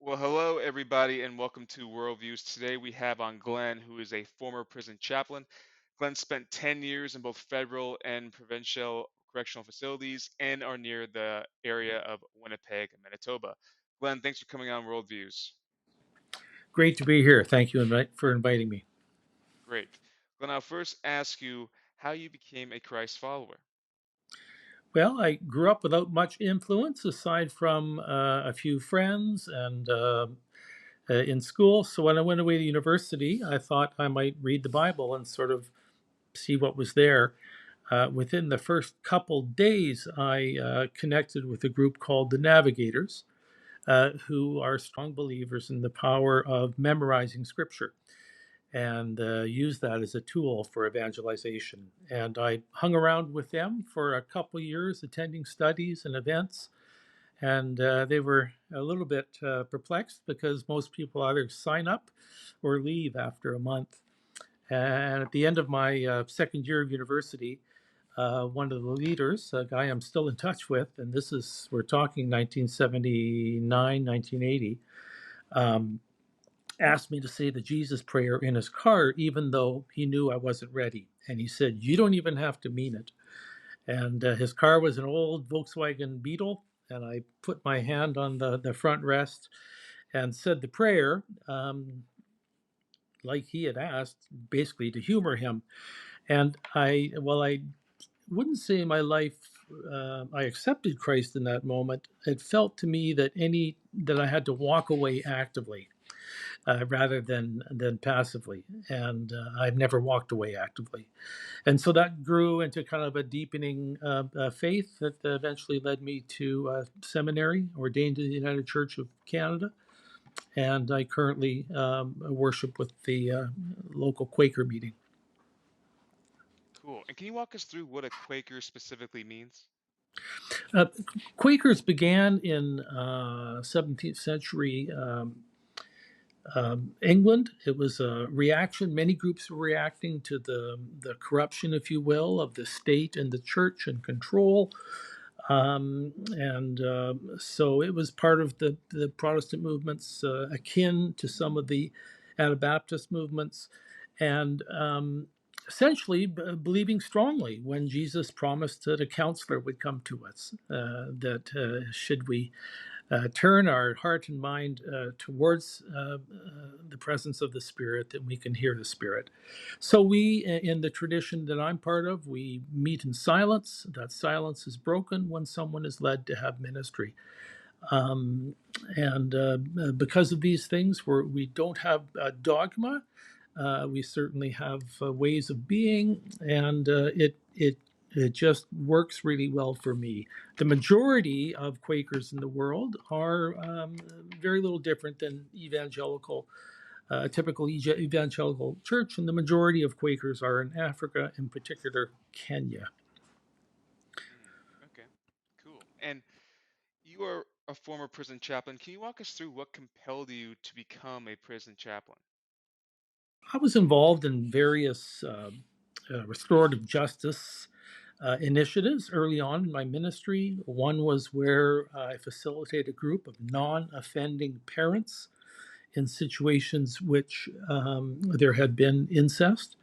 Well, hello, everybody, and welcome to Worldviews. Today we have on Glenn, who is a former prison chaplain. Glenn spent 10 years in both federal and provincial correctional facilities and are near the area of Winnipeg, Manitoba. Glenn, thanks for coming on Worldviews. Great to be here. Thank you for inviting me. Great. Glenn, I'll first ask you how you became a Christ follower. Well, I grew up without much influence aside from a few friends and in school. So when I went away to university, I thought I might read the Bible and sort of see what was there. Within the first couple days, I connected with a group called the Navigators, who are strong believers in the power of memorizing scripture and use that as a tool for evangelization. And I hung around with them for a couple years, attending studies and events. And they were a little bit perplexed because most people either sign up or leave after a month. And at the end of my second year of university, one of the leaders, a guy I'm still in touch with, and we're talking 1979, 1980, um, asked me to say the Jesus prayer in his car, even though he knew I wasn't ready. And he said, "You don't even have to mean it." And his car was an old Volkswagen Beetle. And I put my hand on the front rest and said the prayer, like he had asked, basically to humor him. And I wouldn't say my life, I accepted Christ in that moment. It felt to me that I had to walk away actively rather than passively. And I've never walked away actively. And so that grew into kind of a deepening faith that eventually led me to seminary, ordained to the United Church of Canada. And I currently worship with the local Quaker meeting. Cool. And can you walk us through what a Quaker specifically means? Uh, Quakers began in 17th century England. It was a reaction. Many groups were reacting to the corruption, if you will, of the state and the church and control. And so it was part of the Protestant movements, akin to some of the Anabaptist movements, and essentially believing strongly when Jesus promised that a counselor would come to us, that should we turn our heart and mind towards the presence of the Spirit, that we can hear the Spirit. So we, in the tradition that I'm part of, we meet in silence. That silence is broken when someone is led to have ministry. Um, and because of these things, we don't have a dogma. We certainly have ways of being, and it just works really well for me. The majority of Quakers in the world are very little different than typical evangelical church, and the majority of Quakers are in Africa, in particular Kenya. Okay, cool. And you are a former prison chaplain. Can you walk us through what compelled you to become a prison chaplain? I was involved in various restorative justice initiatives early on in my ministry. One was where I facilitated a group of non offending parents in situations which there had been incest,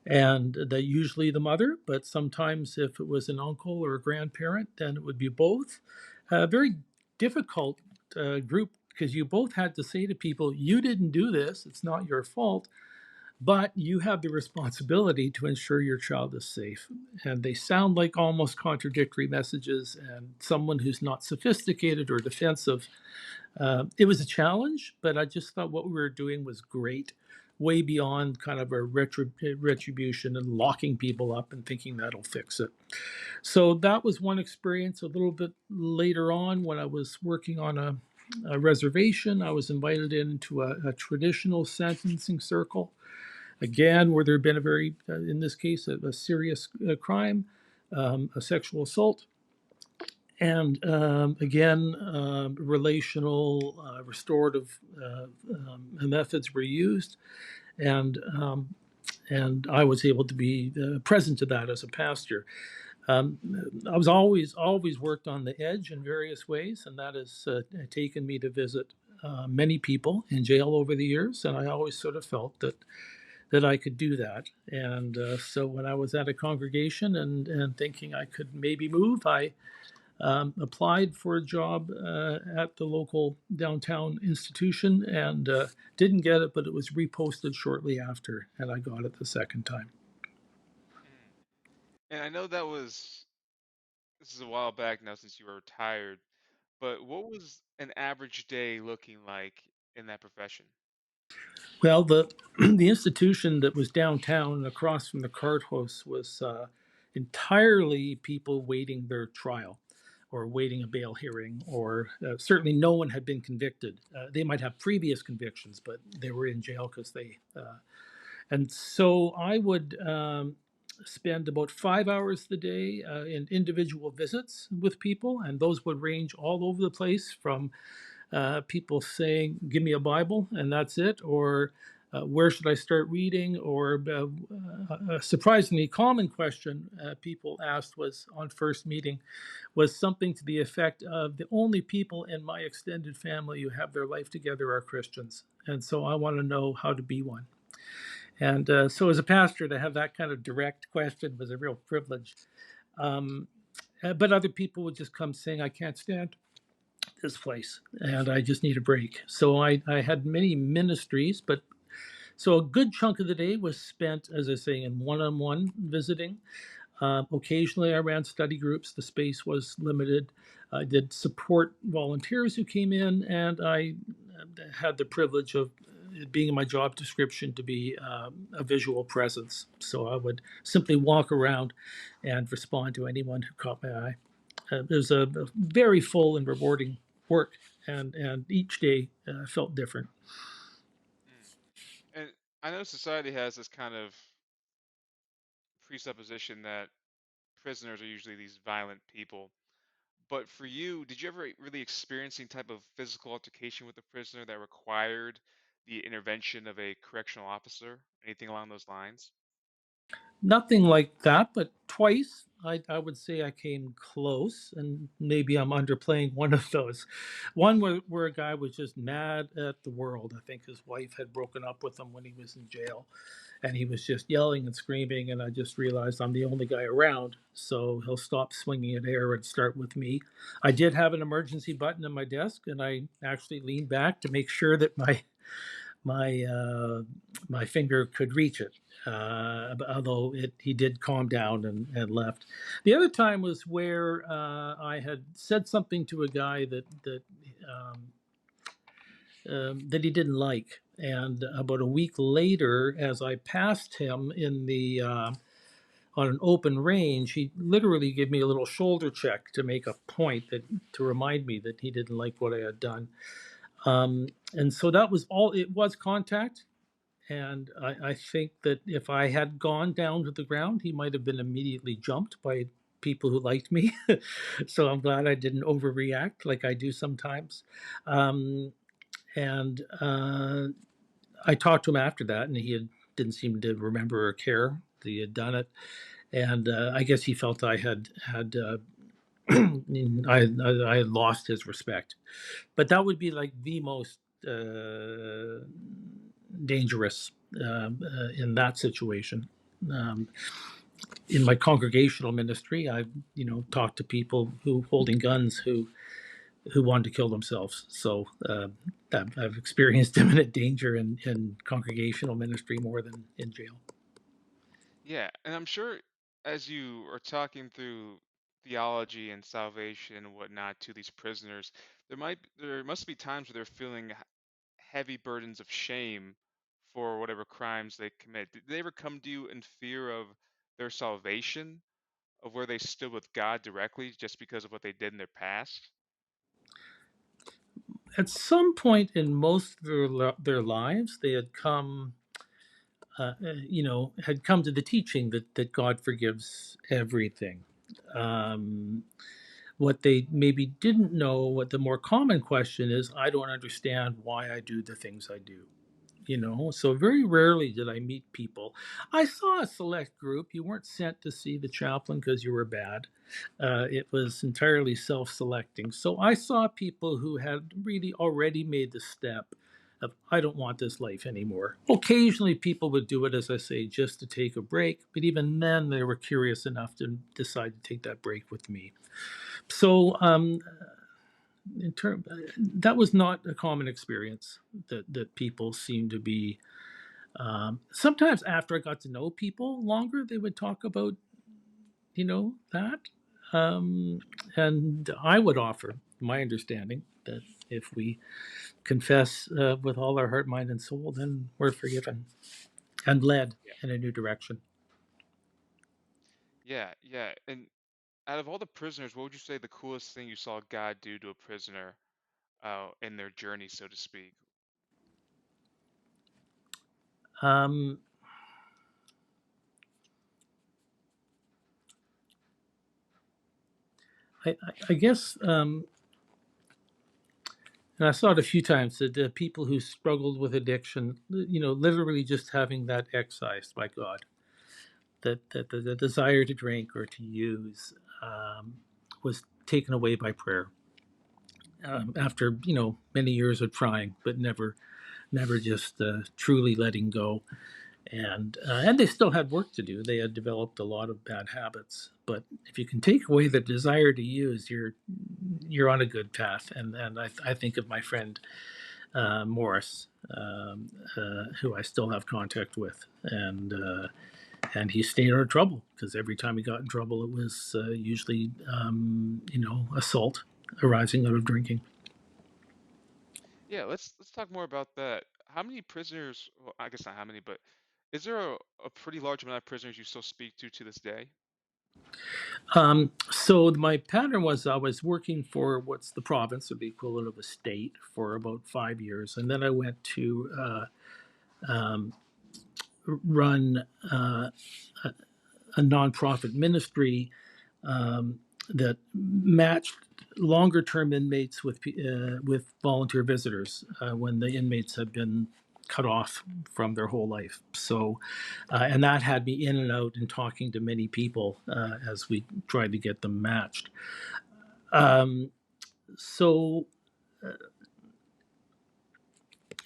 and that usually the mother, but sometimes if it was an uncle or a grandparent, then it would be both. A very difficult group because you both had to say to people, "You didn't do this, it's not your fault." But you have the responsibility to ensure your child is safe. And they sound like almost contradictory messages. And someone who's not sophisticated or defensive, it was a challenge, but I just thought what we were doing was great, way beyond kind of a retribution and locking people up and thinking that'll fix it. So that was one experience. A little bit later on, when I was working on a reservation, I was invited into a traditional sentencing circle, again, where there had been in this case, a serious crime, a sexual assault, and again, relational, restorative methods were used, and and I was able to be present to that as a pastor. I was always worked on the edge in various ways, and that has taken me to visit many people in jail over the years, and I always sort of felt that I could do that. And so when I was at a congregation and thinking I could maybe move, I applied for a job at the local downtown institution and didn't get it, but it was reposted shortly after, and I got it the second time. Mm. And I know this is a while back now since you were retired, but what was an average day looking like in that profession? Well, the the institution that was downtown across from the card house was entirely people waiting their trial or waiting a bail hearing, or certainly no one had been convicted. They might have previous convictions, but they were in jail because they. And so I would spend about 5 hours a day in individual visits with people, and those would range all over the place from people saying, "Give me a Bible," and that's it, or "Where should I start reading?" Or a surprisingly common question people asked was on first meeting was something to the effect of, "The only people in my extended family who have their life together are Christians, and so I want to know how to be one." And so, as a pastor, to have that kind of direct question was a real privilege. Um, but other people would just come saying, "I can't stand this place and I just need a break." So I had many ministries, but so a good chunk of the day was spent, as I say, in one on one visiting. Occasionally, I ran study groups. The space was limited. I did support volunteers who came in, and I had the privilege of it being in my job description to be a visual presence. So I would simply walk around and respond to anyone who caught my eye. It was a very full and rewarding work, and each day felt different. Mm. And I know society has this kind of presupposition that prisoners are usually these violent people. But for you, did you ever really experience any type of physical altercation with a prisoner that required the intervention of a correctional officer? Anything along those lines? Nothing like that, but twice I would say I came close, and maybe I'm underplaying one of those. One where a guy was just mad at the world. I think his wife had broken up with him when he was in jail, and he was just yelling and screaming. And I just realized I'm the only guy around, so he'll stop swinging at air and start with me. I did have an emergency button on my desk, and I actually leaned back to make sure that my my finger could reach it. Although he did calm down and left. The other time was where I had said something to a guy um, that he didn't like, and about a week later, as I passed him in the on an open range, he literally gave me a little shoulder check to make a point that to remind me that he didn't like what I had done. And so that was all. It was contact. And I think that if I had gone down to the ground, he might have been immediately jumped by people who liked me. So I'm glad I didn't overreact like I do sometimes. Um, and I talked to him after that, and didn't seem to remember or care that he had done it. And I guess he felt I had I had lost his respect. But that would be like the most dangerous in that situation. Um, in my congregational ministry, I've talked to people who holding guns who wanted to kill themselves. So I've experienced imminent danger in congregational ministry more than in jail. Yeah, and I'm sure as you are talking through theology and salvation and whatnot to these prisoners, there must be times where they're feeling heavy burdens of shame for whatever crimes they commit. Did they ever come to you in fear of their salvation, of where they stood with God directly just because of what they did in their past? At some point in most of their lives, they had had come to the teaching that God forgives everything. Um, what they maybe didn't know, what the more common question is, I don't understand why I do the things I do. So very rarely did I meet people. I saw a select group. You weren't sent to see the chaplain because you were bad. It was entirely self-selecting. So I saw people who had really already made the step of, I don't want this life anymore. Occasionally people would do it, as I say, just to take a break, but even then they were curious enough to decide to take that break with me. So in term that was not a common experience, that people seem to be, sometimes after I got to know people longer, they would talk about, that. um, and I would offer my understanding that if we confess with all our heart, mind, and soul, then we're forgiven and led Yeah. in a new direction. Yeah, yeah. And out of all the prisoners, what would you say the coolest thing you saw God do to a prisoner in their journey, so to speak? um, I guess, and I saw it a few times, that the people who struggled with addiction, literally just having that excised by God, that the desire to drink or to use, was taken away by prayer, after many years of trying, but never just truly letting go. And they still had work to do. They had developed a lot of bad habits. But if you can take away the desire to use, you're on a good path. And I think of my friend Morris, who I still have contact with, and he stayed out of trouble, because every time he got in trouble, it was usually assault arising out of drinking. Yeah, let's talk more about that. How many prisoners, well, I guess not how many, but is there a pretty large amount of prisoners you still speak to this day? So my pattern was, I was working for what's the province, or the equivalent of a state, for about 5 years, and then I went to um, run a nonprofit ministry, that matched longer term inmates with volunteer visitors, when the inmates had been cut off from their whole life. So, and that had me in and out and talking to many people as we tried to get them matched. Um, so,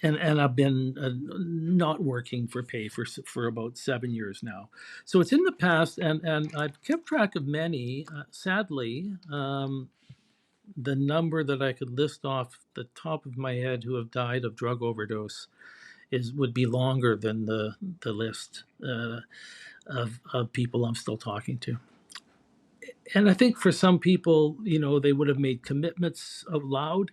and I've been not working for pay for about 7 years now. So it's in the past, and I've kept track of many. Sadly, the number that I could list off the top of my head who have died of drug overdose is would be longer than the list of people I'm still talking to. And I think for some people, they would have made commitments out loud,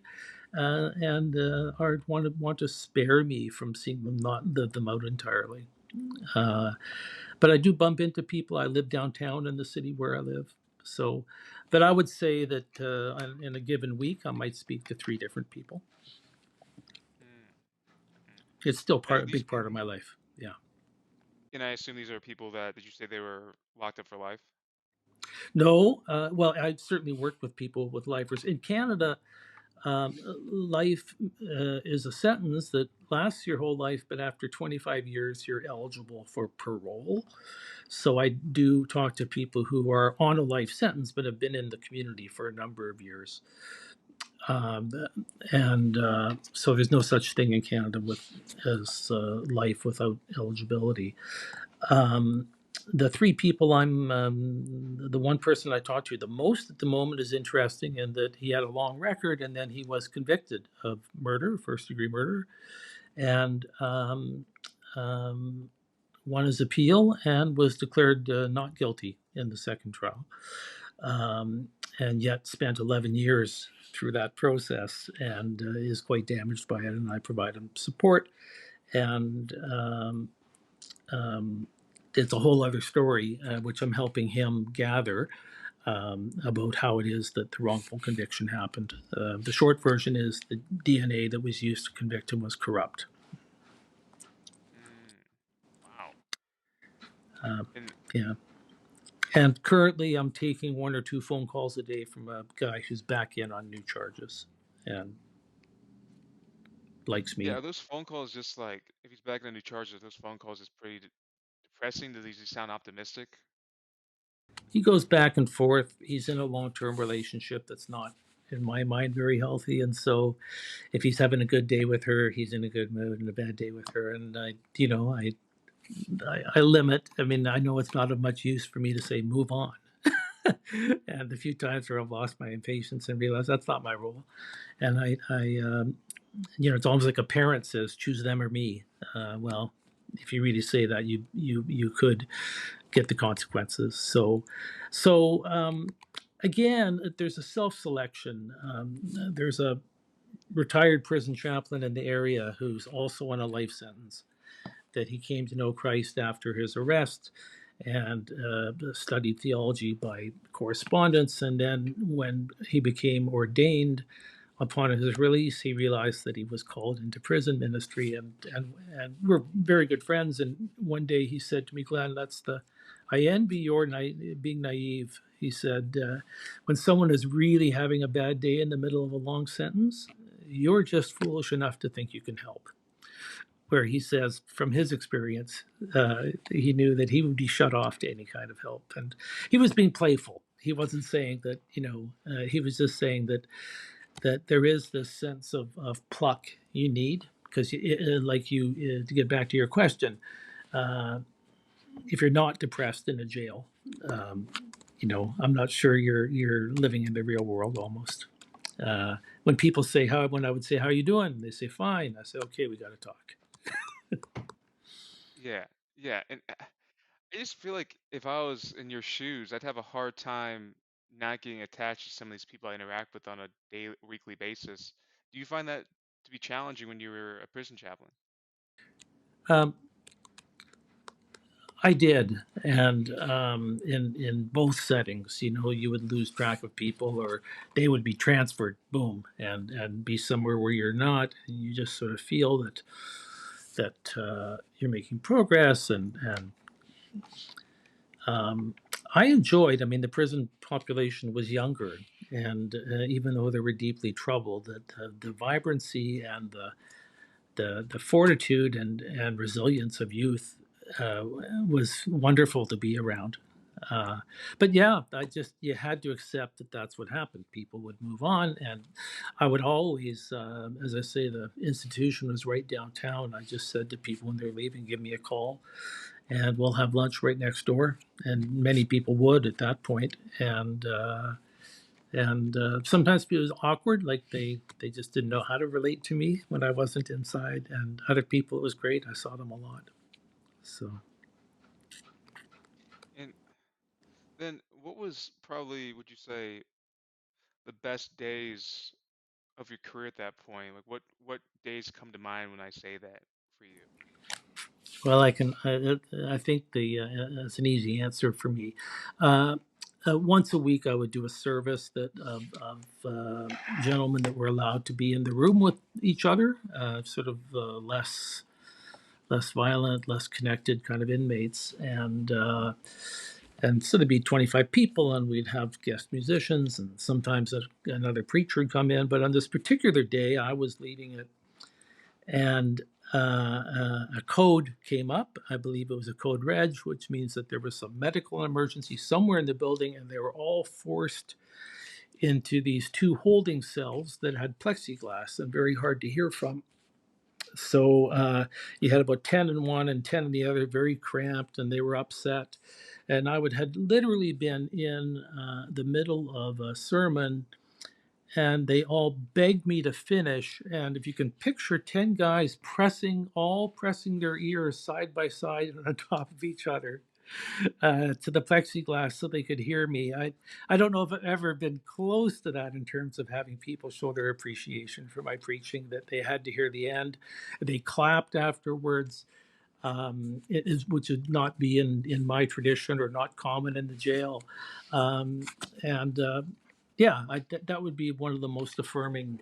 and are want to spare me from seeing them not live them out entirely. Uh, but I do bump into people. I live downtown in the city where I live, so. But I would say that in a given week, I might speak to three different people. Mm, mm. It's still And a these big part of my life. Yeah. And I assume these are people that did you say they were locked up for life? No. Well, I certainly worked with people with lifers in Canada. Life is a sentence that lasts your whole life, but after 25 years, you're eligible for parole. So I do talk to people who are on a life sentence but have been in the community for a number of years. Um, and So there's no such thing in Canada as life without eligibility. Um, the three people the one person I talked to the most at the moment is interesting in that he had a long record, and then he was convicted of murder, first degree murder, and um, won his appeal and was declared not guilty in the second trial, um, and yet spent 11 years through that process, and is quite damaged by it. And I provide him support, and um, it's a whole other story, which I'm helping him gather, about how it is that the wrongful conviction happened. The short version is the DNA that was used to convict him was corrupt. Mm, wow. Uh, And yeah. And currently, I'm taking one or two phone calls a day from a guy who's back in on new charges. And likes Yeah, me. are those phone calls just like if he's back in a new charge, are those phone calls just pretty depressing? Does he sound optimistic? He goes back and forth. He's in a long-term relationship that's not, in my mind, very healthy. And so, if he's having a good day with her, he's in a good mood, and a bad day with her. And I limit. I mean, I know it's not of much use for me to say move on. And the few times where I've lost my impatience and realized that's not my role, and it's almost like a parent says, "Choose them or me." Well, if you really say that, you could get the consequences. So again, there's a self-selection. There's a retired prison chaplain in the area who's also on a life sentence, that he came to know Christ after his arrest and studied theology by correspondence. And then when he became ordained upon his release, he realized that he was called into prison ministry, and we're very good friends. And one day he said to me, "Glenn, I envy your being naive." He said, "When someone is really having a bad day in the middle of a long sentence, you're just foolish enough to think you can help." Where he says, from his experience, he knew that he would be shut off to any kind of help, and he was being playful. He wasn't saying that, he was just saying that there is this sense of pluck you need, because to get back to your question, uh, if you're not depressed in a jail, um, I'm not sure you're living in the real world almost. When people say when I would say, "How are you doing?" They say, "Fine." I say, "Okay, we got to talk." Yeah, yeah, and I just feel like if I was in your shoes, I'd have a hard time not getting attached to some of these people I interact with on a daily, weekly basis. Do you find that to be challenging when you were a prison chaplain? Um, I did, and in both settings, you would lose track of people, or they would be transferred, boom, and be somewhere where you're not, and you just sort of feel that you're making progress, and um, I enjoyed. I mean, the prison population was younger, and even though they were deeply troubled, that the vibrancy and the fortitude and resilience of youth was wonderful to be around. Uh, but yeah, you had to accept that that's what happened. People would move on, and I would always, as I say, the institution was right downtown. I just said to people when they're leaving, "Give me a call, and we'll have lunch right next door." And many people would at that point, and sometimes it was awkward, like they just didn't know how to relate to me when I wasn't inside. And other people, it was great. I saw them a lot. So And then what was probably, would you say, the best days of your career at that point? Like what days come to mind when I say that for you? well, I think it's an easy answer for me. uh, Once a week I would do a service that of gentlemen that were allowed to be in the room with each other, sort of less violent, less connected kind of inmates, and so there'd be 25 people, and we'd have guest musicians, and sometimes another preacher would come in. But on this particular day, I was leading it, and a code came up. I believe it was a code reg, which means that there was some medical emergency somewhere in the building, and they were all forced into these two holding cells that had plexiglass and very hard to hear from. So you had about 10 in one and 10 in the other, very cramped, and they were upset. And I would had literally been in the middle of a sermon, and they all begged me to finish. And if you can picture 10 guys all pressing their ears side by side and on top of each other to the plexiglass so they could hear me. I don't know if I've ever been close to that in terms of having people show their appreciation for my preaching, that they had to hear the end. They clapped afterwards, which would not be in my tradition or not common in the jail. Um, and yeah, that would be one of the most affirming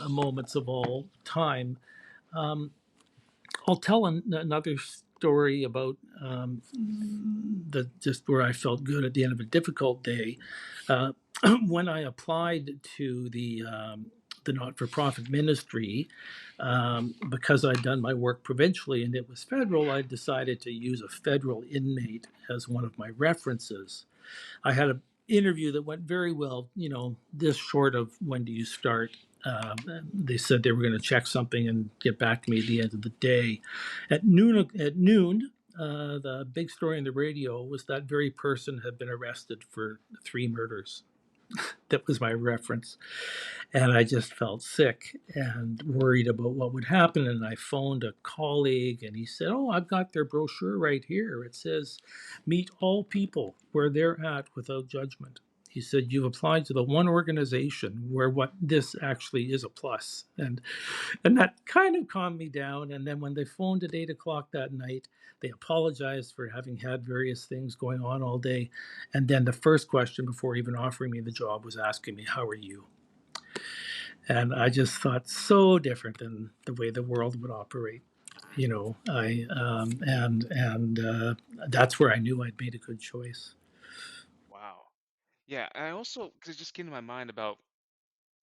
moments of all time. Um, I'll tell another story about just where I felt good at the end of a difficult day. Uh, when I applied to the the not-for-profit ministry, because I'd done my work provincially and it was federal, I decided to use a federal inmate as one of my references. I had an interview that went very well, this short of when do you start. They said they were going to check something and get back to me at the end of the day. At noon, the big story on the radio was that very person had been arrested for 3 murders. That was my reference. And I just felt sick and worried about what would happen. And I phoned a colleague and he said, "Oh, I've got their brochure right here. It says, meet all people where they're at without judgment." He said, "You've applied to the one organization where what this actually is a plus." And that kind of calmed me down. And then when they phoned at 8 o'clock that night, they apologized for having had various things going on all day. And then the first question before even offering me the job was asking me, "How are you?" And I just thought so different than the way the world would operate. I and That's where I knew I'd made a good choice. Wow. Yeah, and I also because it just came to my mind about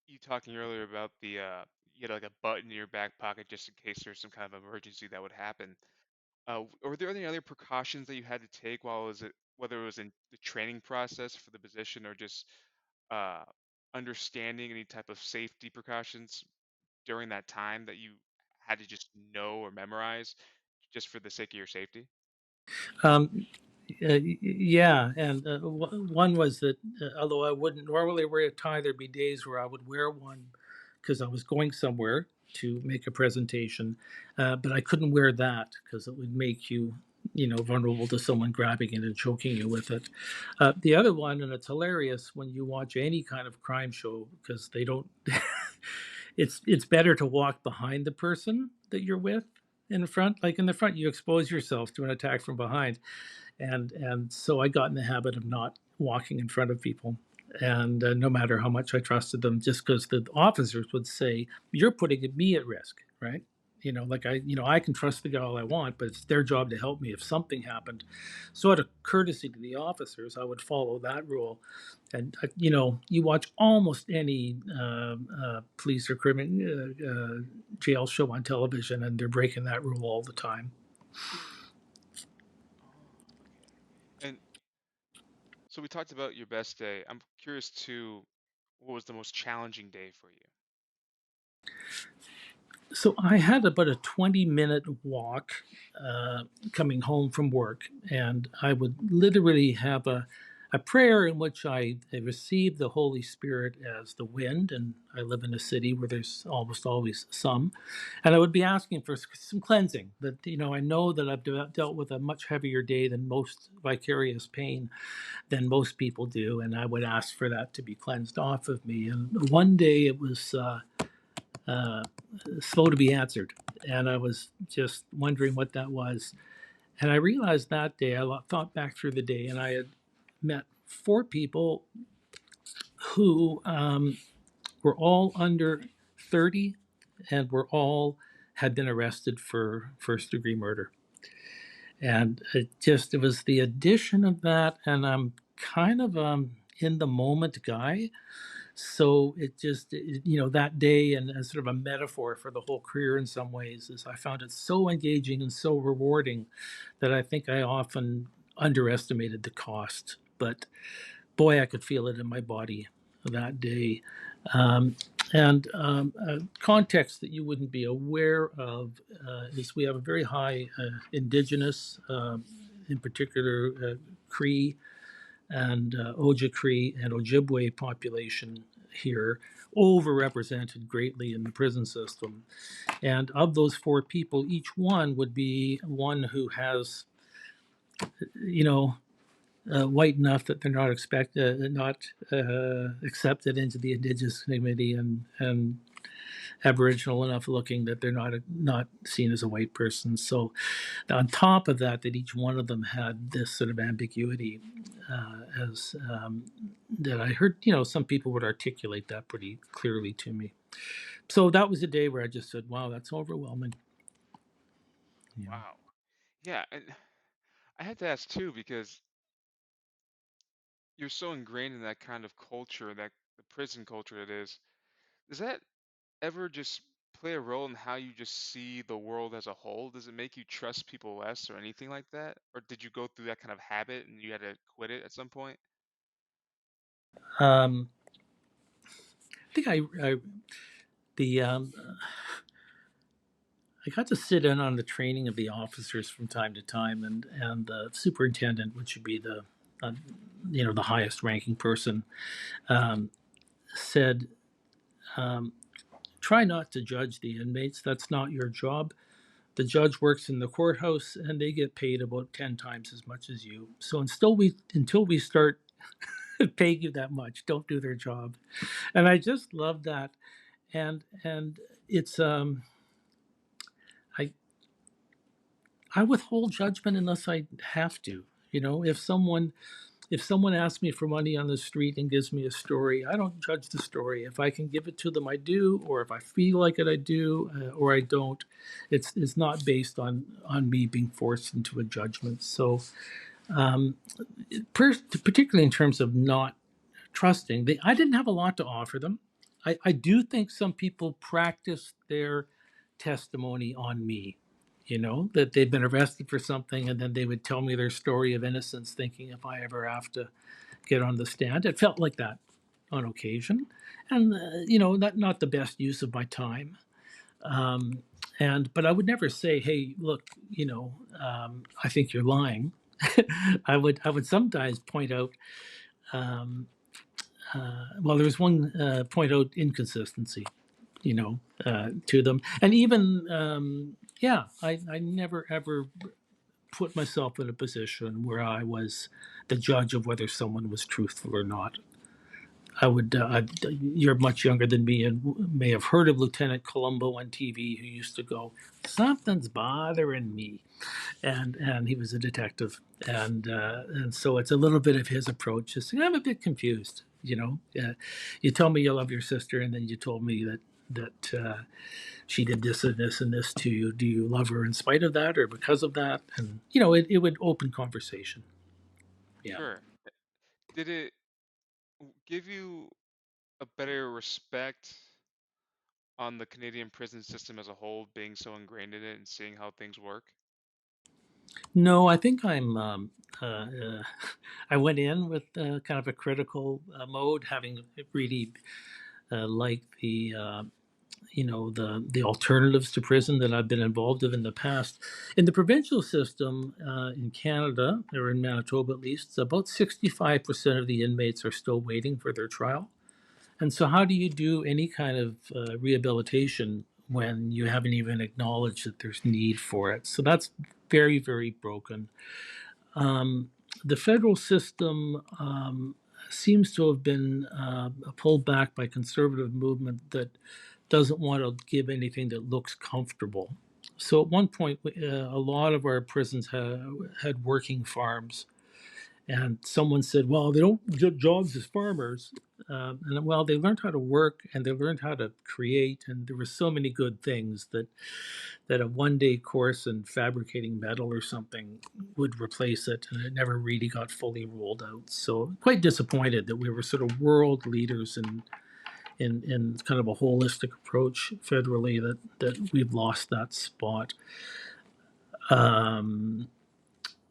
you talking earlier about the you had like a button in your back pocket just in case there's some kind of emergency that would happen. Were there any other precautions that you had to take while was it whether it was in the training process for the position or just uh, understanding any type of safety precautions during that time that you had to just know or memorize just for the sake of your safety? Um, yeah, and one was that although I wouldn't normally wear a tie, there'd be days where I would wear one because I was going somewhere to make a presentation, but I couldn't wear that because it would make you, vulnerable to someone grabbing it and choking you with it. The other one, and it's hilarious when you watch any kind of crime show because they don't. It's better to walk behind the person that you're with in the front. Like in the front, you expose yourself to an attack from behind, and so I got in the habit of not walking in front of people. And no matter how much I trusted them, just because the officers would say, "You're putting me at risk," right? Like I can trust the guy all I want, but it's their job to help me if something happened. So out of courtesy to the officers, I would follow that rule. And you watch almost any police or criminal jail show on television, and they're breaking that rule all the time. Oh, okay. And so we talked about your best day. I'm curious too, what was the most challenging day for you? So I had about a 20-minute walk coming home from work, and I would literally have a prayer in which I received the Holy Spirit as the wind, and I live in a city where there's almost always some, and I would be asking for some cleansing. That I know that I've dealt with a much heavier day than most vicarious pain than most people do, and I would ask for that to be cleansed off of me. And one day it was. Uh, Slow to be answered. And I was just wondering what that was. And I realized that day, I thought back through the day, and I had met 4 people who were all under 30 and were all had been arrested for first degree murder. And it was the addition of that. And I'm kind of in the moment guy. So that day, and as sort of a metaphor for the whole career in some ways, is I found it so engaging and so rewarding that I think I often underestimated the cost. But boy, I could feel it in my body that day. Um, and a context that you wouldn't be aware of is we have a very high indigenous, in particular, Cree and Ojibwe and Ojibwe population here, overrepresented greatly in the prison system. And of those 4 people, each one would be one who has, you know, white enough that they're not accepted into the Indigenous community, and Aboriginal enough looking that they're not seen as a white person. So on top of that, that each one of them had this sort of ambiguity, as that I heard, some people would articulate that pretty clearly to me. So that was a day where I just said, "Wow, that's overwhelming." You know. Wow. Yeah, and I had to ask too because you're so ingrained in that kind of culture, that the prison culture it is. Does that ever just play a role in how you just see the world as a whole? Does it make you trust people less or anything like that? Or did you go through that kind of habit and you had to quit it at some point? Um, I think the I got to sit in on the training of the officers from time to time, and the superintendent, which would be uh, the highest ranking person, um, said, um, "Try not to judge the inmates. That's not your job. The judge works in the courthouse, and they get paid about 10 times as much as you. So until we start paying you that much, don't do their job." And I just love that. And it's I I withhold judgment unless I have to. If someone asks me for money on the street and gives me a story, I don't judge the story. If I can give it to them, I do, or if I feel like it, I do, or I don't. It's not based on me being forced into a judgment. So, um, particularly in terms of not trusting, I didn't have a lot to offer them. I do think some people practice their testimony on me. That they've been arrested for something, and then they would tell me their story of innocence, thinking if I ever have to get on the stand. It felt like that on occasion, and not the best use of my time. Um, and but I would never say, "Hey, look, I think you're lying." I would sometimes point out. Um, well, there's one point out inconsistency, to them, and even yeah, I never ever put myself in a position where I was the judge of whether someone was truthful or not. You're much younger than me and may have heard of Lieutenant Columbo on TV, who used to go, "Something's bothering me," and he was a detective, and so it's a little bit of his approach. Just I'm a bit confused. You tell me you love your sister, and then you told me that she did this and this and this to you. Do you love her in spite of that or because of that? And it would open conversation. Yeah. Sure. Did it give you a better respect on the Canadian prison system as a whole, being so ingrained in it and seeing how things work? No, I think I went in with kind of a critical mode, having really liked the alternatives to prison that I've been involved in the past. In the provincial system in Canada, or in Manitoba at least, about 65% of the inmates are still waiting for their trial. And so, how do you do any kind of rehabilitation when you haven't even acknowledged that there's need for it? So that's very, very broken. Um, the federal system seems to have been pulled back by conservative movement that doesn't want to give anything that looks comfortable. So at one point, a lot of our prisons had working farms, and someone said, "Well, they don't get jobs as farmers." And well, they learned how to work and they learned how to create, and there were so many good things that a one-day course in fabricating metal or something would replace it, and it never really got fully rolled out. So quite disappointed that we were sort of world leaders in kind of a holistic approach federally, that we've lost that spot. Um,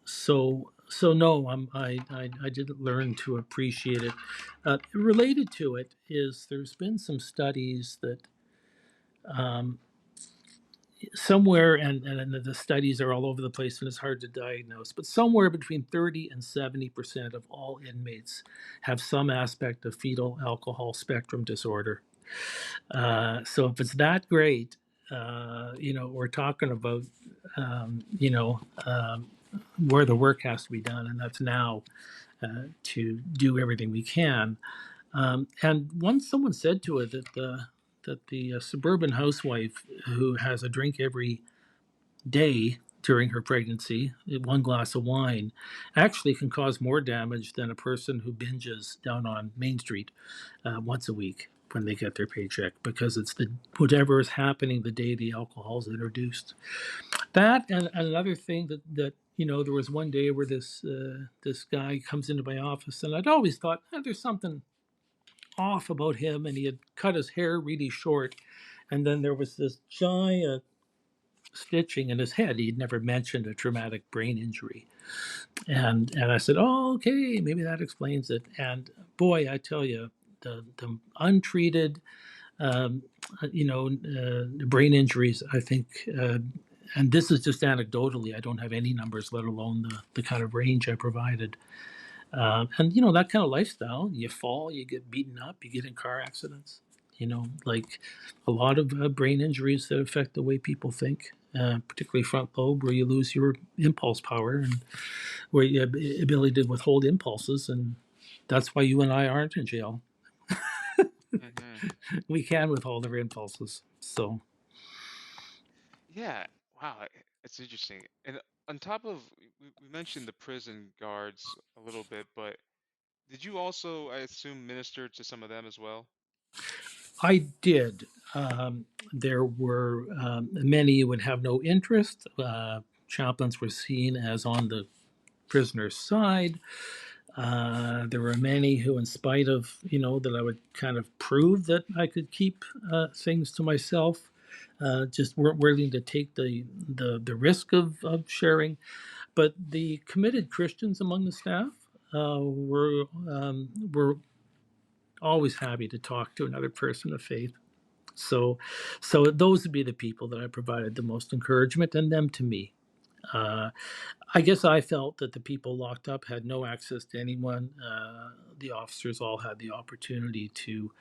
so no, I didn't learn to appreciate it. Related to it is there's been some studies that um, somewhere, and the studies are all over the place and it's hard to diagnose, but somewhere between 30 and 70% of all inmates have some aspect of fetal alcohol spectrum disorder. So if it's that great, we're talking about where the work has to be done, and that's now to do everything we can. And once someone said to it that the suburban housewife who has a drink every day during her pregnancy, one glass of wine, actually can cause more damage than a person who binges down on Main Street once a week when they get their paycheck, because it's the whatever is happening the day the alcohol is introduced. That, and another thing that there was one day where this guy comes into my office, and I'd always thought, there's something off about him, and he had cut his hair really short, And then there was this giant stitching in his head. He'd never mentioned a traumatic brain injury. And I said, oh, okay, maybe that explains it. And boy, I tell you, the untreated, um, brain injuries, I think, and this is just anecdotally, I don't have any numbers, let alone the kind of range I provided. And that kind of lifestyle, you fall, you get beaten up, you get in car accidents. Like a lot of brain injuries that affect the way people think, particularly front lobe, where you lose your impulse power and where you have the ability to withhold impulses, and that's why you and I aren't in jail. Hmm. We can withhold our impulses. So Yeah. Wow. It's interesting. And on top of, we mentioned the prison guards a little bit, but did you also, I assume, minister to some of them as well? I did. There were many who would have no interest. Chaplains were seen as on the prisoner's side. There were many who, in spite of that I would kind of prove that I could keep things to myself, just weren't willing to take the risk of sharing. But the committed Christians among the staff were always happy to talk to another person of faith. So, so those would be the people that I provided the most encouragement, and them to me. Uh, I guess I felt that the people locked up had no access to anyone. The officers all had the opportunity to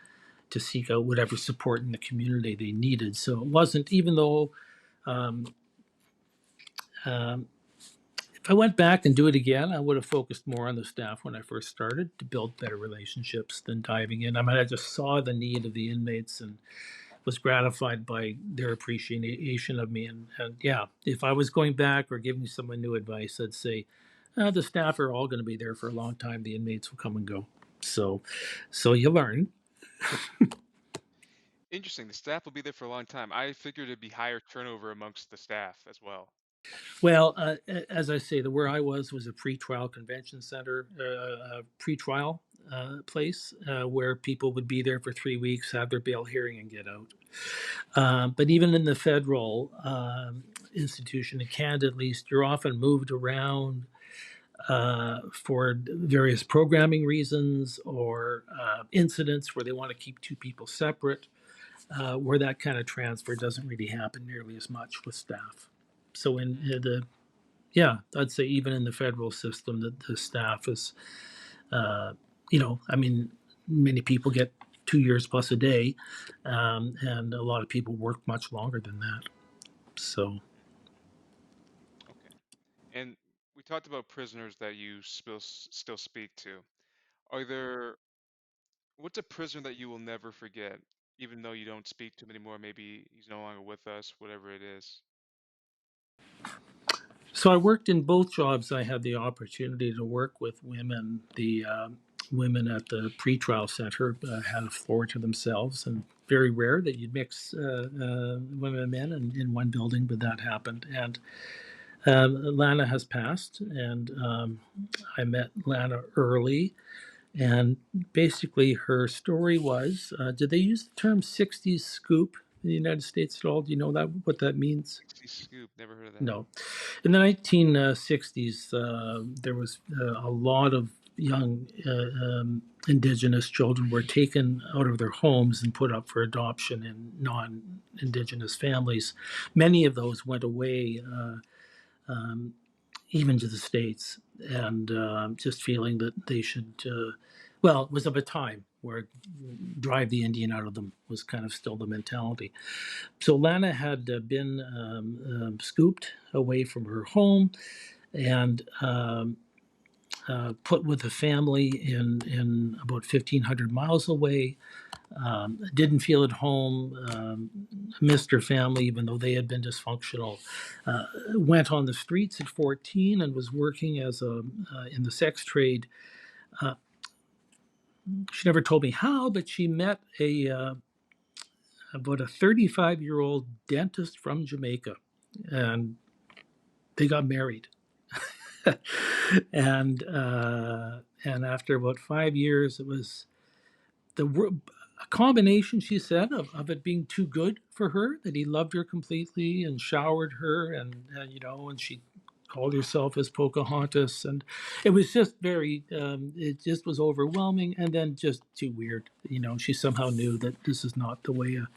seek out whatever support in the community they needed. So it wasn't, even though um, um, if I went back and do it again, I would have focused more on the staff when I first started to build better relationships than diving in. I mean, I just saw the need of the inmates and was gratified by their appreciation of me. And yeah, if I was going back or giving someone new advice, I'd say the staff are all going to be there for a long time. The inmates will come and go. So, so you learn. Interesting. The staff will be there for a long time. I figured it'd be higher turnover amongst the staff as well. Well, as I say, the where I was a pretrial convention center, a pretrial place where people would be there for 3 weeks, have their bail hearing, and get out. But even in the federal institution, in Canada at least, you're often moved around for various programming reasons or incidents where they want to keep two people separate, where that kind of transfer doesn't really happen nearly as much with staff. So in Mm, yeah, I'd say even in the federal system, that the staff is, uh, I mean, many people get 2 years plus a day, and a lot of people work much longer than that. So, okay. And we talked about prisoners that you still speak to. Are there, what's a prisoner that you will never forget, even though you don't speak to him anymore? Maybe he's no longer with us, whatever it is. so I worked in both jobs. I had the opportunity to work with women. The women at the pretrial center had a floor to themselves, and very rare that you'd mix women and men in one building, but that happened. And Lana has passed, and I met Lana early. And basically, her story was did they use the term 60s scoop in the United States at all? Do you know what that means? 60 Scoop, never heard of that. No. In the 1960s, there was a lot of young Indigenous children were taken out of their homes and put up for adoption in non-Indigenous families. Many of those went away. Um, Even to the states, and just feeling that they should. Well, it was of a time where drive the Indian out of them was kind of still the mentality. So Lana had been scooped away from her home and put with a family in about 1,500 miles away. Didn't feel at home, missed her family, even though they had been dysfunctional. Went on the streets at 14 and was working as in the sex trade. Uh, she never told me how, but she met about a 35-year-old dentist from Jamaica, and they got married. And after about 5 years, it was the a combination, she said, of it being too good for her, that he loved her completely and showered her, and she called herself as Pocahontas, and it was just it just was overwhelming, and then just too weird. She somehow knew that this is not the way a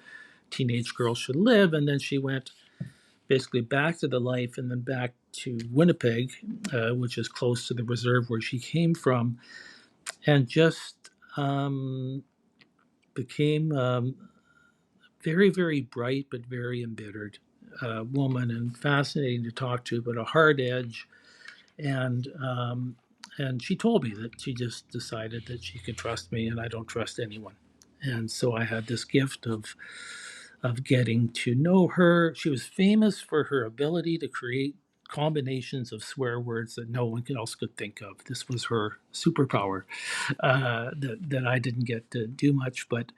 teenage girl should live, and then she went basically back to the life, and then back to Winnipeg, which is close to the reserve where she came from, and just became very, very bright, but very embittered woman, and fascinating to talk to, but a hard edge. And she told me that she just decided that she could trust me, and I don't trust anyone. And so I had this gift of getting to know her. She was famous for her ability to create combinations of swear words that no one else could think of. This was her superpower, that I didn't get to do much, but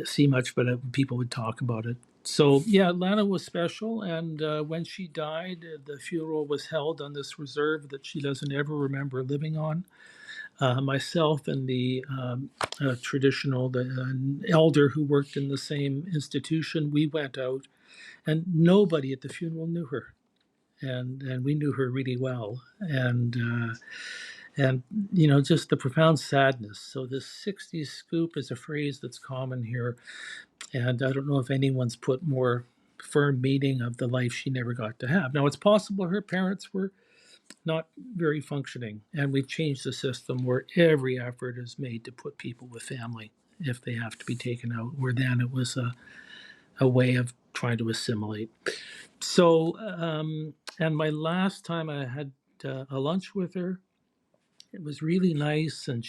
see much, but people would talk about it. So yeah, Atlanta was special, and when she died, the funeral was held on this reserve that she doesn't ever remember living on. Myself and the traditional the elder who worked in the same institution, we went out, and nobody at the funeral knew her, and we knew her really well, and just the profound sadness. So this '60s scoop is a phrase that's common here, and I don't know if anyone's put more firm meaning of the life she never got to have. Now, it's possible her parents were not very functioning, and we've changed the system where every effort is made to put people with family if they have to be taken out, where then it was a way of trying to assimilate. So, and my last time I had a lunch with her, it was really nice, and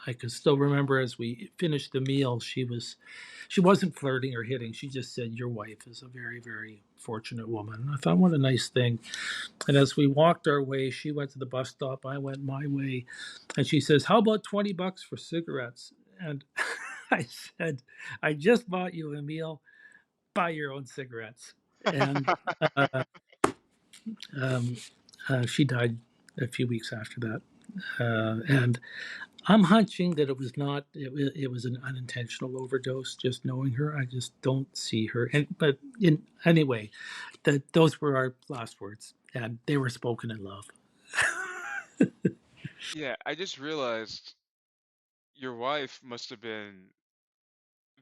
I can still remember as we finished the meal, she wasn't flirting or hitting. She just said, "Your wife is a very, very fortunate woman." And I thought, what a nice thing. And as we walked our way, she went to the bus stop, I went my way, and she says, "How about $20 for cigarettes?" And I said, "I just bought you a meal. Buy your own cigarettes." And um, she died a few weeks after that. And I'm hunching that it was not. It was an unintentional overdose. Just knowing her, I just don't see her. But anyway, that those were our last words, and they were spoken in love. Yeah, I just realized your wife must have been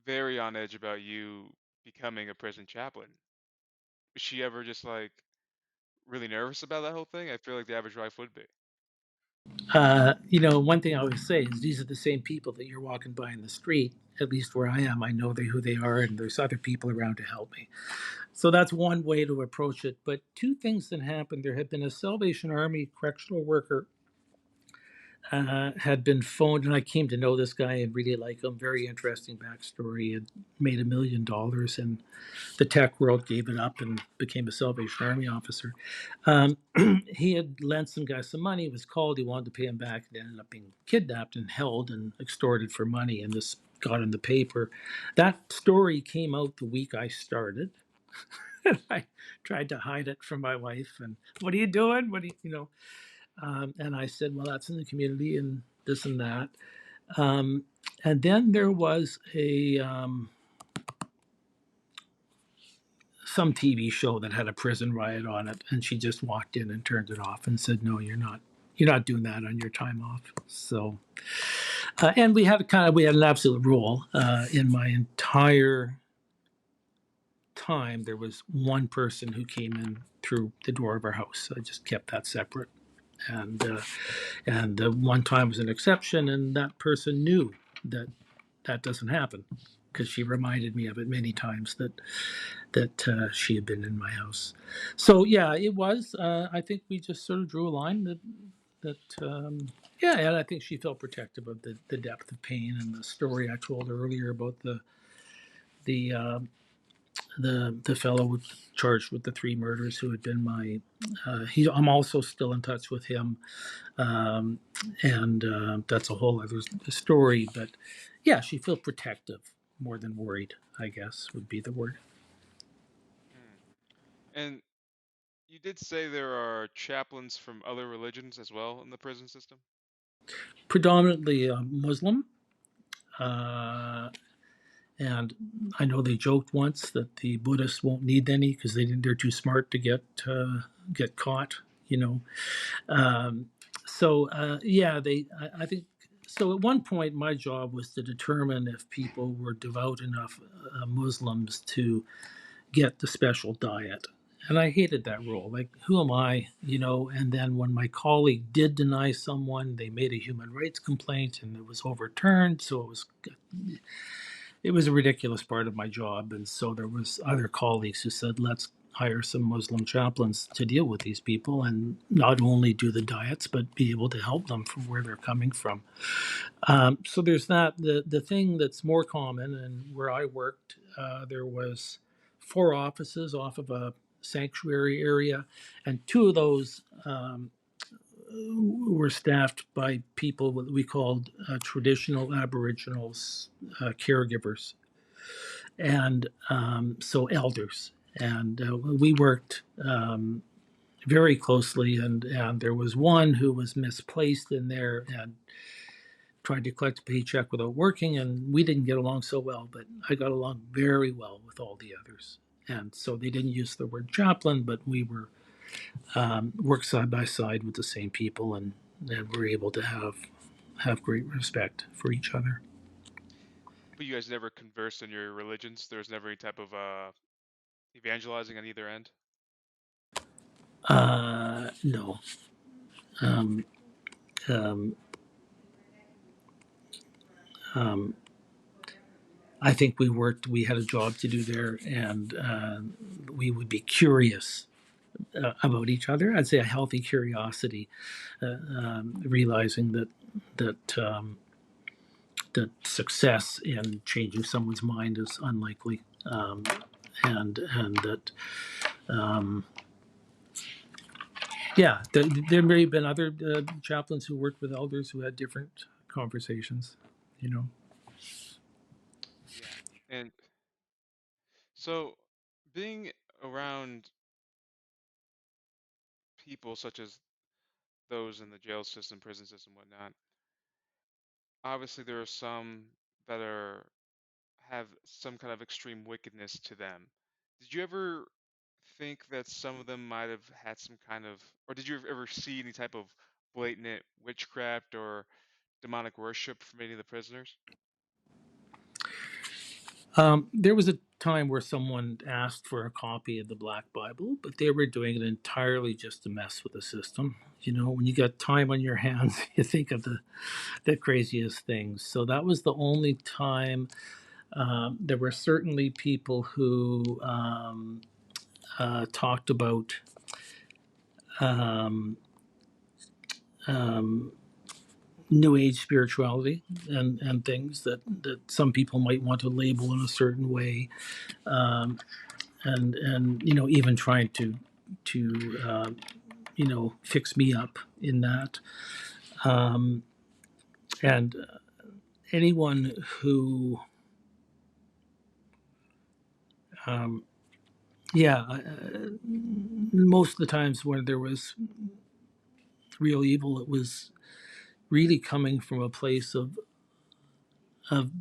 very on edge about you becoming a prison chaplain. Was she ever just like really nervous about that whole thing? I feel like the average wife would be. One thing I always say is these are the same people that you're walking by in the street. At least where I am, I know who they are, and there's other people around to help me. So that's one way to approach it. But two things that happened: there had been a Salvation Army correctional worker had been phoned, and I came to know this guy and really like him. Very interesting backstory. Had made $1 million, and the tech world gave it up and became a Salvation Army officer. Um, he had lent some guy some money. Was called. He wanted to pay him back. It ended up being kidnapped and held and extorted for money. And this got in the paper. That story came out the week I started. I tried to hide it from my wife. And what are you doing? What do you? And I said, well, that's in the community and this and that. Um, and then there was a some TV show that had a prison riot on it, and she just walked in and turned it off and said, "No, you're not. You're not doing that on your time off." So, and we had an absolute rule in my entire time. There was one person who came in through the door of our house. I just kept that separate, and one time was an exception, and that person knew that that doesn't happen because she reminded me of it many times that she had been in my house. So yeah, it was. I think we just sort of drew a line that yeah, and I think she felt protective of the depth of pain and the story I told earlier about the uh, the fellow charged with the three murders who had been my. I'm also still in touch with him, um, and that's a whole other story. But yeah, she felt protective more than worried, I guess would be the word. Hmm. And you did say there are chaplains from other religions as well in the prison system? Predominantly Muslim. Uh, and I know they joked once that the Buddhists won't need any because they're too smart to get caught. You know, um, yeah, I think so. At one point, my job was to determine if people were devout enough Muslims to get the special diet. And I hated that role. Like, who am I? You know, and then when my colleague did deny someone, they made a human rights complaint and it was overturned. So it was a ridiculous part of my job. And so there was other colleagues who said, let's hire some Muslim chaplains to deal with these people and not only do the diets, but be able to help them from where they're coming from. So there's that. The thing that's more common, and where I worked, there was 4 offices off of a sanctuary area, and 2 of those were staffed by people what we called traditional Aboriginals caregivers, and so elders. And we worked very closely, and there was one who was misplaced in there and tried to collect a paycheck without working, and we didn't get along so well, but I got along very well with all the others. And so they didn't use the word chaplain, but we were worked side by side with the same people, and were able to have great respect for each other. But you guys never conversed in your religions. There was never any type of evangelizing on either end. No, um, um, um, I think we worked. We had a job to do there, and we would be curious about each other. I'd say a healthy curiosity, realizing that success in changing someone's mind is unlikely, and that yeah, there may have been other chaplains who worked with elders who had different conversations. You know, Yeah. And so being around people such as those in the jail system, prison system, whatnot, obviously there are some that are have some kind of extreme wickedness to them. Did you ever think that some of them might have had some kind of, or did you ever see any type of blatant witchcraft or demonic worship from any of the prisoners? there was a time where someone asked for a copy of the Black Bible, but they were doing it entirely just to mess with the system. You know, when you got time on your hands, you think of the craziest things. So that was the only time. There were certainly people who talked about um, um, New Age spirituality and things that some people might want to label in a certain way, um, and you know even trying to fix me up in that, um, and anyone who um, yeah, most of the times when there was real evil, it was really coming from a place of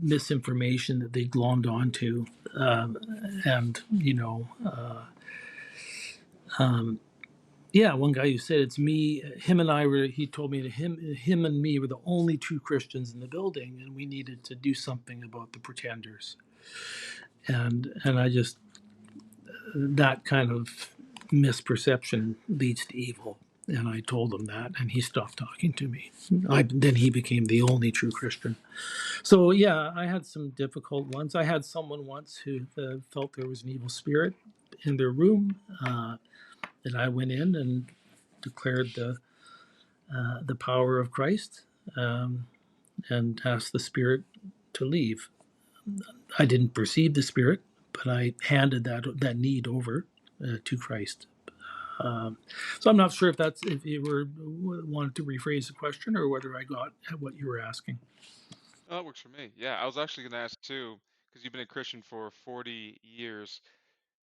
misinformation that they glommed onto, and yeah, one guy who said it's me, him and I were. He told me that him and me were the only true Christians in the building, and we needed to do something about the pretenders. And I just that kind of misperception leads to evil. And I told him that, and he stopped talking to me. Then he became the only true Christian. So yeah, I had some difficult ones. I had someone once who felt there was an evil spirit in their room, and I went in and declared the power of Christ, um, and asked the spirit to leave. I didn't perceive the spirit, but I handed that need over to Christ. Um, so I'm not sure if you were wanted to rephrase the question or whether I got at what you were asking. Oh, that works for me. Yeah, I was actually going to ask too, because you've been a Christian for 40 years.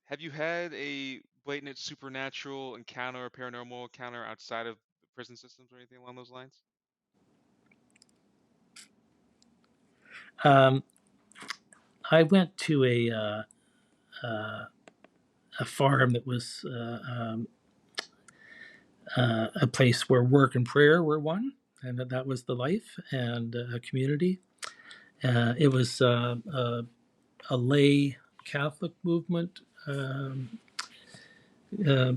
Have you had a blatant supernatural encounter, paranormal encounter outside of the prison systems or anything along those lines? Um, I went to a farm that was a place where work and prayer were one, and that was the life and a community. It was a lay Catholic movement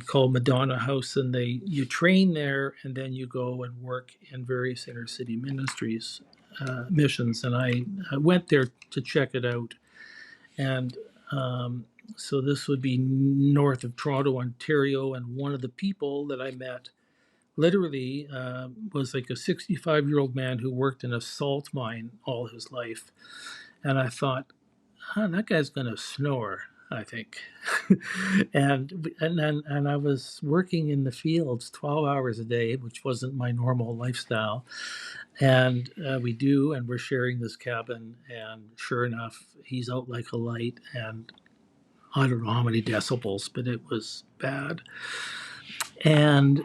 called Madonna House, and they you train there, and then you go and work in various inner city ministries, missions. And I went there to check it out, and so this would be north of Toronto, Ontario, and one of the people that I met literally was like a 65-year-old man who worked in a salt mine all his life. And I thought, that guy's going to snore, I think. And I was working in the fields 12 hours a day, which wasn't my normal lifestyle. And and we're sharing this cabin. And sure enough, he's out like a light. And I don't know how many decibels, but it was bad. And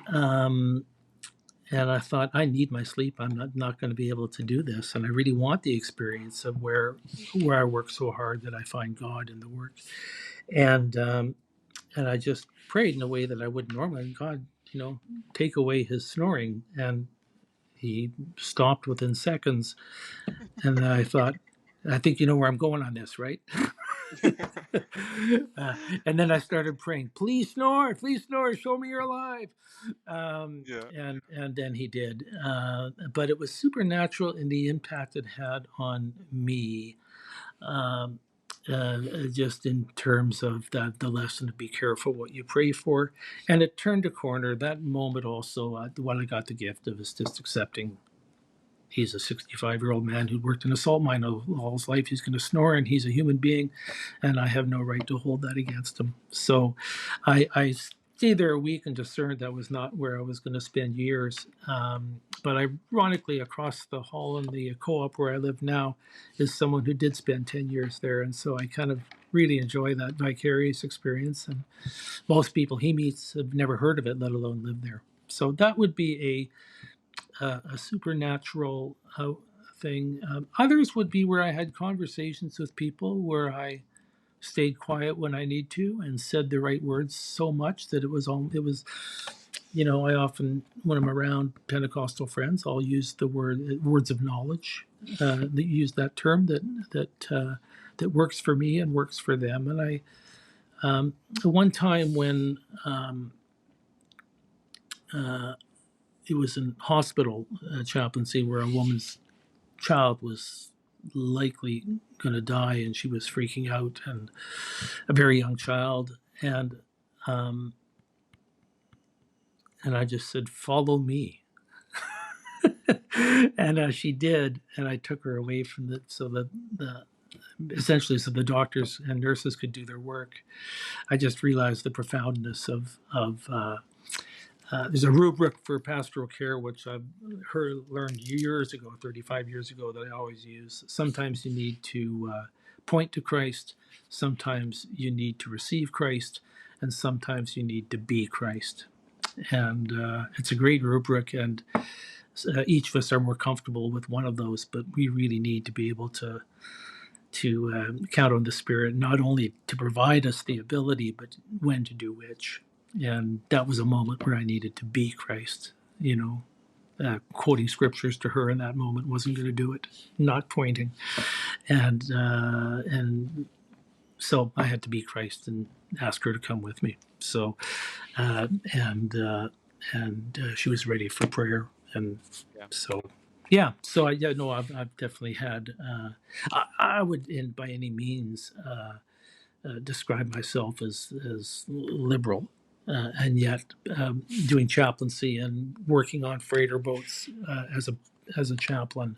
and I thought, I need my sleep. I'm not going to be able to do this, and I really want the experience of where I work so hard that I find God in the work. And and I just prayed in a way that I wouldn't normally. God, take away his snoring, and he stopped within seconds. And I thought, I think you know where I'm going on this, right? uh, and then I started praying, please snore, show me you're alive. Yeah. And then he did. But it was supernatural in the impact it had on me. Um, just in terms of the lesson to be careful what you pray for. And it turned a corner. That moment also, when I got the gift of is just accepting he's a 65-year-old man who worked in a salt mine all his life. He's going to snore, and he's a human being, and I have no right to hold that against him. So I stayed there a week and discerned that was not where I was going to spend years. But ironically, across the hall in the co-op where I live now is someone who did spend 10 years there. And so I kind of really enjoy that vicarious experience. And most people he meets have never heard of it, let alone live there. So that would be a supernatural thing. Others would be where I had conversations with people where I stayed quiet when I need to and said the right words so much that it was I often when I'm around Pentecostal friends I'll use the words of knowledge, use that term that works for me and works for them. And I one time when uh, it was in hospital chaplaincy where a woman's child was likely going to die, and she was freaking out, and a very young child. Um, and I just said, "Follow me," and she did, and I took her away from the essentially so the doctors and nurses could do their work. I just realized the profoundness of there's a rubric for pastoral care, which I've learned years ago, 35 years ago, that I always use. Sometimes you need to point to Christ, sometimes you need to receive Christ, and sometimes you need to be Christ. And it's a great rubric, and each of us are more comfortable with one of those, but we really need to be able to count on the Spirit, not only to provide us the ability, but when to do which. And that was a moment where I needed to be Christ. Quoting scriptures to her in that moment wasn't going to do it. Not pointing, and so I had to be Christ and ask her to come with me. So uh, and she was ready for prayer, and Yeah. so yeah. So yeah, no, I've definitely had. I would, in by any means, describe myself as liberal, and yet doing chaplaincy and working on freighter boats as a chaplain,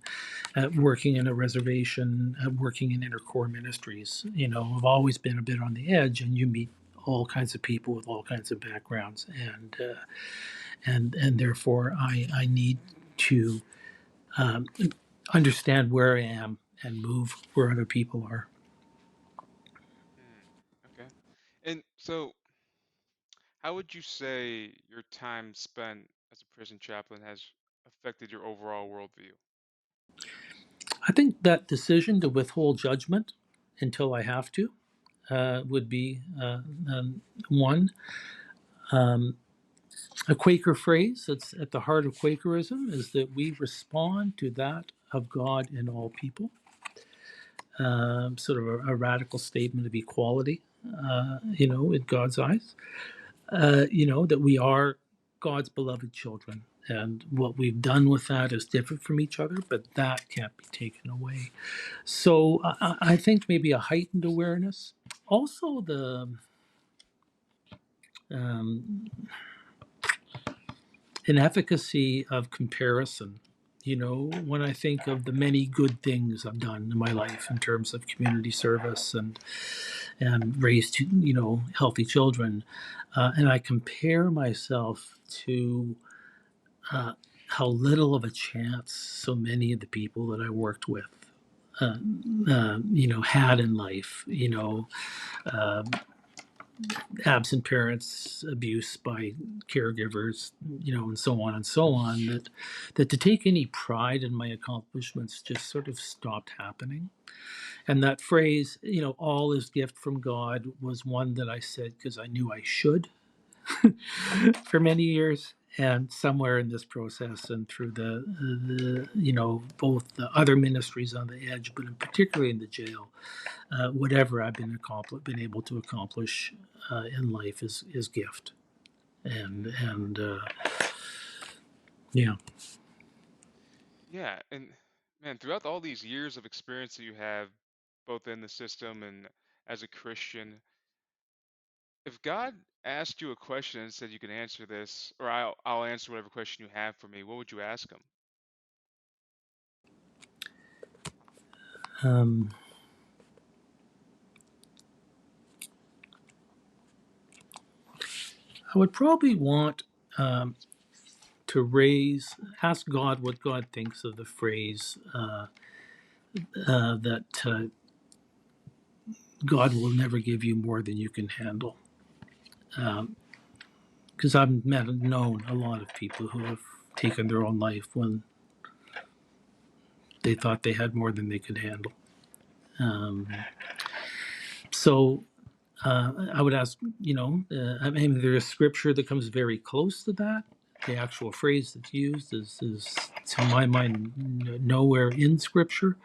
working in a reservation, working in intercore ministries. I've always been a bit on the edge, and you meet all kinds of people with all kinds of backgrounds, and therefore I need to um, understand where I am and move where other people are. Mm, okay. And so, how would you say your time spent as a prison chaplain has affected your overall worldview? I think that decision to withhold judgment until I have to would be one. Um, a Quaker phrase that's at the heart of Quakerism is that we respond to that of God in all people. Sort of a radical statement of equality, in God's eyes. That we are God's beloved children. And what we've done with that is different from each other, but that can't be taken away. So I think maybe a heightened awareness. Also, the um, inefficacy of comparison. When I think of the many good things I've done in my life in terms of community service and raised healthy children, and I compare myself to uh, how little of a chance so many of the people that I worked with, uh, had in life. Uh, Absent parents, abuse by caregivers, and so on and so on. That to take any pride in my accomplishments just sort of stopped happening. And that phrase, all is gift from God, was one that I said because I knew I should for many years. And somewhere in this process, and through the both the other ministries on the edge, but particularly in the jail, whatever I've been able to accomplish in life is gift, and yeah. Yeah, and man, throughout all these years of experience that you have, both in the system and as a Christian, if God asked you a question and said you can answer this, or I'll answer whatever question you have for me, what would you ask him? Um, I would probably want to ask God what God thinks of the phrase that God will never give you more than you can handle. Because I've known a lot of people who have taken their own life when they thought they had more than they could handle. Um, so I would ask, I mean, there's scripture that comes very close to that. The actual phrase that's used is to my mind, nowhere in scripture.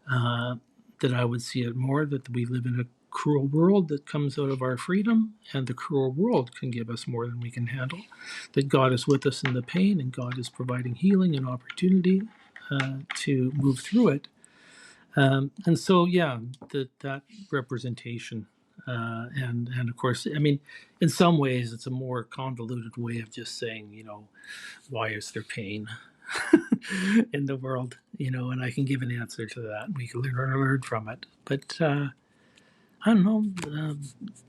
Uh, that I would see it more that we live in a cruel world that comes out of our freedom, and the cruel world can give us more than we can handle. That God is with us in the pain, and God is providing healing and opportunity to move through it. And so, yeah, that representation, and of course, I mean, in some ways, it's a more convoluted way of just saying, why is there pain in the world, and I can give an answer to that. We can learn from it, but I don't know,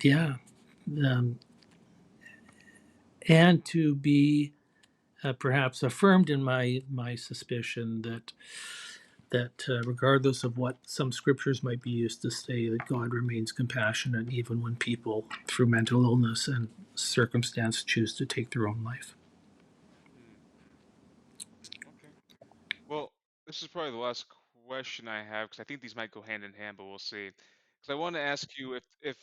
yeah, um, and to be perhaps affirmed in my suspicion that regardless of what some scriptures might be used to say, that God remains compassionate even when people, through mental illness and circumstance, choose to take their own life. Hmm, okay. Well, this is probably the last question I have because I think these might go hand in hand, but we'll see. Because I want to ask you if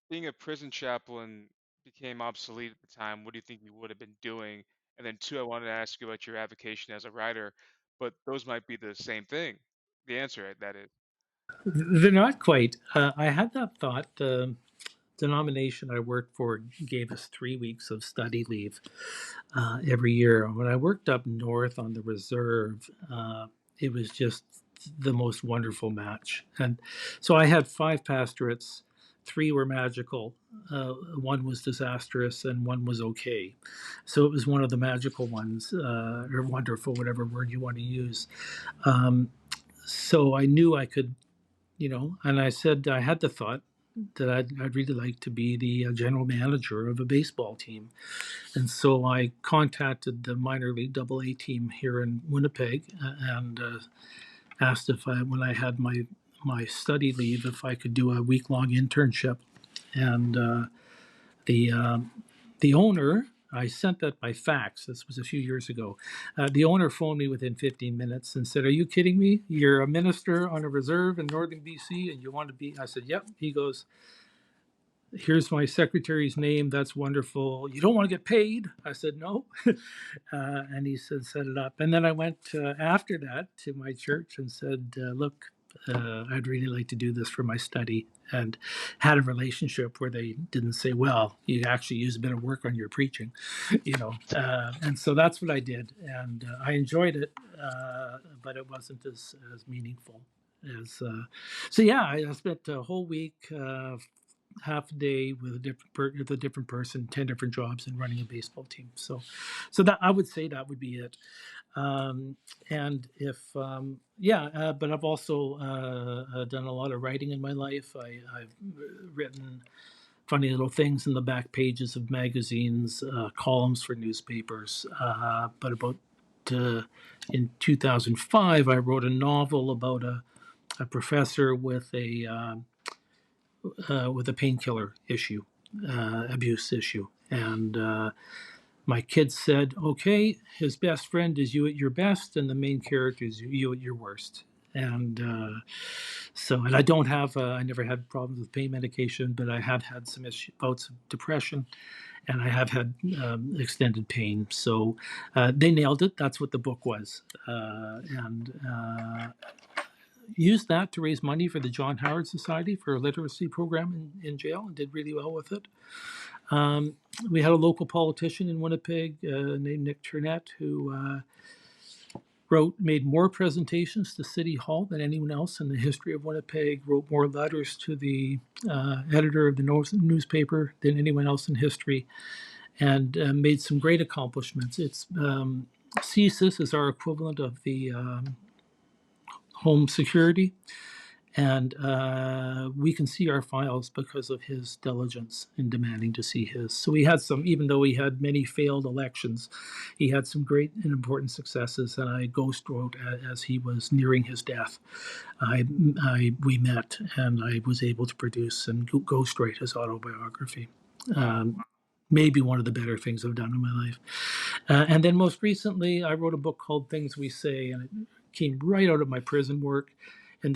being a prison chaplain became obsolete at the time, what do you think you would have been doing? And then two, I wanted to ask you about your avocation as a writer, but those might be the same thing. The answer, that is. They're not quite. I had that thought. Denomination I worked for gave us 3 weeks of study leave every year. When I worked up north on the reserve, it was just the most wonderful match. And so I had 5 pastorates. 3 were magical, 1 was disastrous, and 1 was okay. So it was one of the magical ones, or wonderful, whatever word you want to use. Um, so I knew I could, and I said I had the thought that I'd really like to be the general manager of a baseball team. And so I contacted the minor league double A team here in Winnipeg and asked if when I had my study leave, if I could do a week long internship. And the owner I sent that by fax. This was a few years ago. The owner phoned me within 15 minutes and said, "Are you kidding me? You're a minister on a reserve in northern BC and you want to be?" I said, "Yep." He goes, "Here's my secretary's name. That's wonderful. You don't want to get paid?" I said, "No." And he said, "Set it up." And then I went after that to my church and said, "Look, I'd really like to do this for my study." And had a relationship where they didn't say, "Well, you actually use a bit of work on your preaching," And so that's what I did. And I enjoyed it, but it wasn't as meaningful as. So yeah, I spent a whole week. Half a day with with a different person, 10 different jobs, and running a baseball team. So that I would say that would be it. And if yeah, but I've also done a lot of writing in my life. I've written funny little things in the back pages of magazines, columns for newspapers. But about uh, in 2005, I wrote a novel about a professor with a painkiller issue, abuse issue. And my kids said, "Okay, his best friend is you at your best, and the main character is you at your worst." And and I don't have, I never had problems with pain medication, but I have had some bouts of depression, and I have had extended pain. So they nailed it. That's what the book was. And Used that to raise money for the John Howard Society for a literacy program in jail, and did really well with it. Um, we had a local politician in Winnipeg named Nick Turnett who made more presentations to City Hall than anyone else in the history of Winnipeg, wrote more letters to the editor of the newspaper than anyone else in history, and made some great accomplishments. It's CSIS is our equivalent of the home security, and we can see our files because of his diligence in demanding to see his. So he had some, even though he had many failed elections, he had some great and important successes. And I ghost wrote as he was nearing his death. We met, and I was able to produce and ghost write his autobiography. Maybe one of the better things I've done in my life. And then most recently, I wrote a book called Things We Say, and it came right out of my prison work.